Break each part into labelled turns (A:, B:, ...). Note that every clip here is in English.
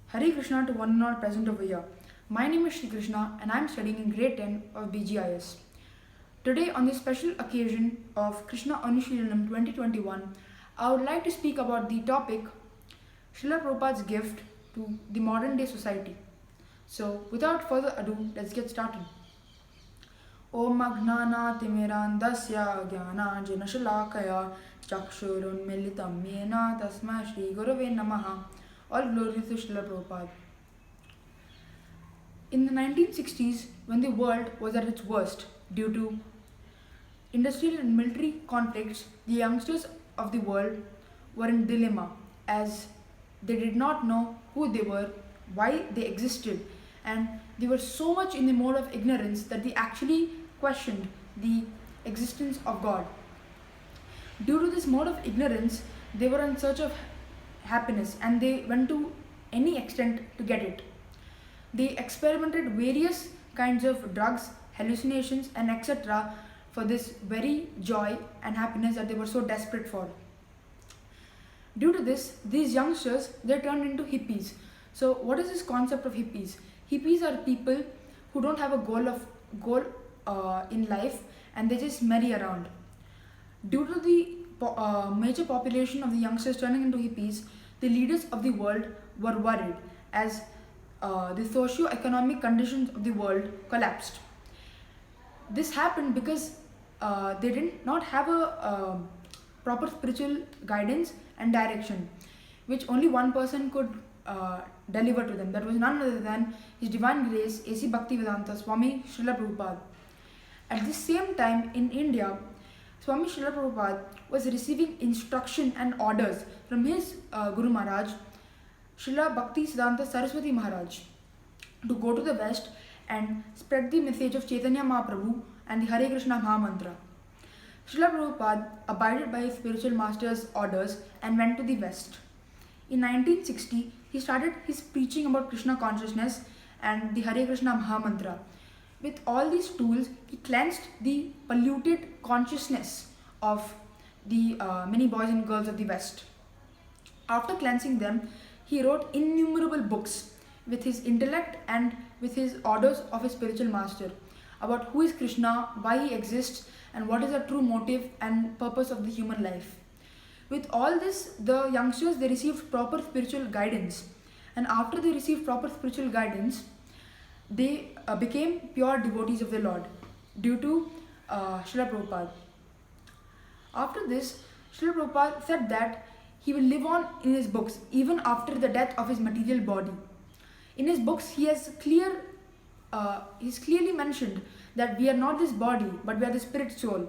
A: Hare Krishna to one and all present over here. My name is Sri Krishna and I am studying in grade 10 of BGIS. Today, on this special occasion of Krishna Anushilanam 2021, I would like to speak about the topic Srila Prabhupada's gift to the modern day society. So, without further ado, let's get started. Om Agnanatimirandasya Jnananjanashalakaya Chakshurunmilitam Yena Tasma Shri Gurave Namaha. All glory to Srila Prabhupada. In the 1960s, when the world was at its worst due to industrial and military conflicts, the youngsters of the world were in dilemma as they did not know who they were, why they existed, and they were so much in the mode of ignorance that they actually questioned the existence of God. Due to this mode of ignorance, they were in search of happiness and they went to any extent to get it. They experimented various kinds of drugs, hallucinations, and etc. for this very joy and happiness that they were so desperate for. Due to this, these youngsters, they turned into hippies. So what is this concept of hippies? Hippies are people who don't have a goal in life and they just marry around. Due to the major population of the youngsters turning into hippies, the leaders of the world were worried as the socio-economic conditions of the world collapsed. This happened because they did not have a proper spiritual guidance and direction, which only one person could deliver to them. That was none other than His Divine Grace, A.C. Bhaktivedanta Swami Srila Prabhupada. At the same time, in India, Swami Srila Prabhupada was receiving instruction and orders from his Guru Maharaj, Srila Bhakti Siddhanta Saraswati Maharaj, to go to the West and spread the message of Chaitanya Mahaprabhu and the Hare Krishna Mahamantra. Srila Prabhupada abided by his spiritual master's orders and went to the West. In 1960, he started his preaching about Krishna consciousness and the Hare Krishna Mahamantra. With all these tools, he cleansed the polluted consciousness of the many boys and girls of the West. After cleansing them, he wrote innumerable books with his intellect and with his orders of his spiritual master about who is Krishna, why he exists, and what is the true motive and purpose of the human life. With all this, the youngsters, they received proper spiritual guidance, and after they received proper spiritual guidance, they became pure devotees of the Lord due to Srila Prabhupada. After this, Srila Prabhupada said that he will live on in his books even after the death of his material body. In his books, he's clearly mentioned that we are not this body, but we are the spirit soul.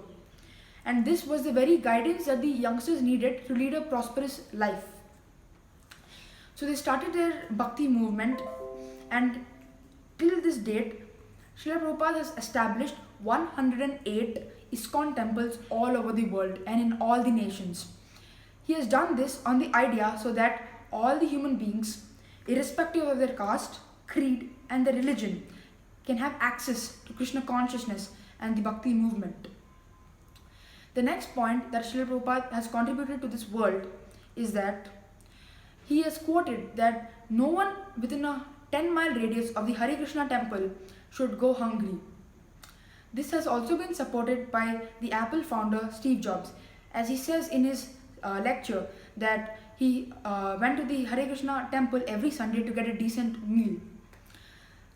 A: And this was the very guidance that the youngsters needed to lead a prosperous life. So they started their bhakti movement, and till this date, Srila Prabhupada has established 108 ISKCON temples all over the world and in all the nations. He has done this on the idea so that all the human beings, irrespective of their caste, creed, and their religion, can have access to Krishna consciousness and the bhakti movement. The next point that Srila Prabhupada has contributed to this world is that he has quoted that no one within a 10-mile radius of the Hare Krishna temple should go hungry. This has also been supported by the Apple founder Steve Jobs, as he says in his lecture that he went to the Hare Krishna temple every Sunday to get a decent meal.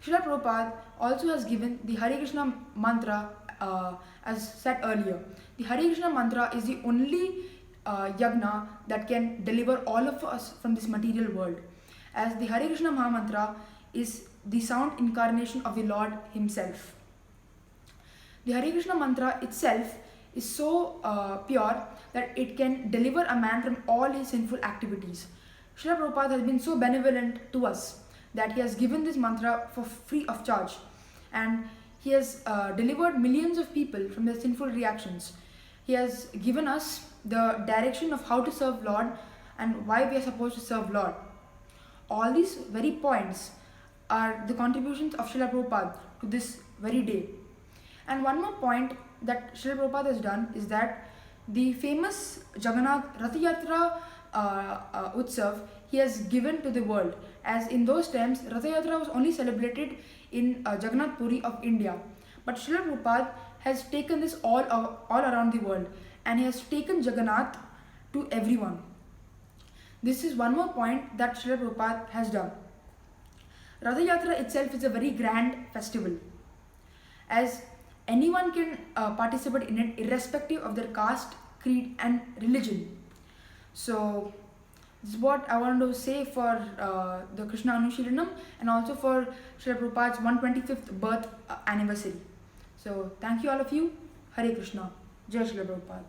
A: Srila Prabhupada also has given the Hare Krishna mantra as said earlier. The Hare Krishna mantra is the only yagna that can deliver all of us from this material world, as the Hare Krishna Mahamantra is the sound incarnation of the Lord himself. The Hare Krishna mantra itself is so pure that it can deliver a man from all his sinful activities. Srila Prabhupada has been so benevolent to us that he has given this mantra for free of charge, and he has delivered millions of people from their sinful reactions. He has given us the direction of how to serve Lord and why we are supposed to serve Lord. All these very points are the contributions of Srila Prabhupada to this very day. And one more point that Srila Prabhupada has done is that the famous Jagannath Rath Yatra Utsav he has given to the world. As in those times, Ratha Yatra was only celebrated in Jagannath Puri of India. But Srila Prabhupada has taken this all around the world, and he has taken Jagannath to everyone. This is one more point that Srila Prabhupada has done. Ratha Yatra itself is a very grand festival, as anyone can participate in it irrespective of their caste, creed and religion. So this is what I want to say for the Krishna Anushilanam, and also for Srila Prabhupada's 125th birth anniversary. So thank you all of you. Hare Krishna. Jai Srila Prabhupada.